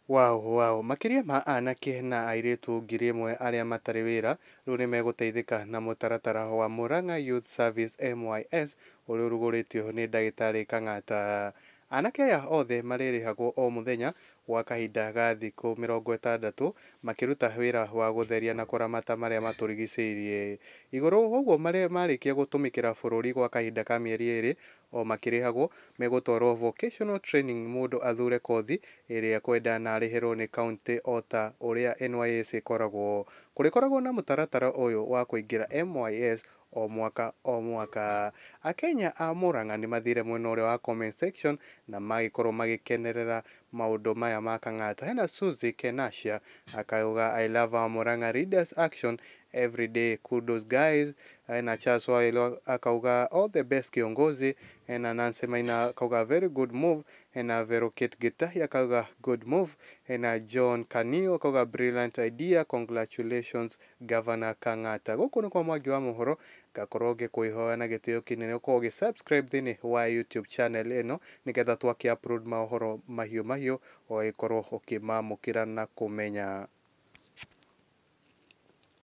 Wow. Makĩria ma anake na airĩtu ngiri ĩmwe arĩa matarĩ wĩra rĩu nĩ megũteithĩka na mũtaratara wa Murang'a Youth Service MYS ũrĩa ũrugũrĩtio nĩ ndagĩtarĩ Kang'ata. Anake aya othe marĩrĩhagwo o mũthenya gwa kahinda ga thikũ 60 makĩruta wĩra wa gũtheria na kũramata marĩa matũrigicĩirie. Igũrũ ũguo marĩkia gũtũmĩkĩra bũrũri gwa kahinda ka mĩeri ĩrĩ o makĩrĩhagwo, megũtwarwo vocational training mũndũ athure kothi ĩrĩa ekwenda na arĩhĩrwo nĩ kaũntĩ o ta ũrĩa NYS ĩkoragwo. Kũrĩkoragwo na mũtaratara ũyũ wa kũingĩra MYS o mwaka. Akenya a Murang'a nĩ mathire mwena ũrĩa wa comment section na magĩkorwo magĩkenerera maũndũ maya ma Kang'ata. Hena Suzy Kenasha akauga I love our Murang'a leaders action every day, kudos guys. Hena Charles Waweru akauga all the best kiongozi. Hena Nancy Maina akauga very good move. Hena Verokate Gitahi akauga good move. Hena John Kanio akauga brilliant idea, congratulations Governor Kang'ata. Gũkũ nĩ kwa Mwangi wa Mohoro, ngakorwo ngĩkwĩhoya na gĩtĩo kĩnene ũkorwo ũgĩ-subscribe thĩinĩ wa YouTube channel ĩno nĩgetha twakĩ upload mohoro mahiũ o gĩkorwo ũkĩmamũkĩra na kũmenya.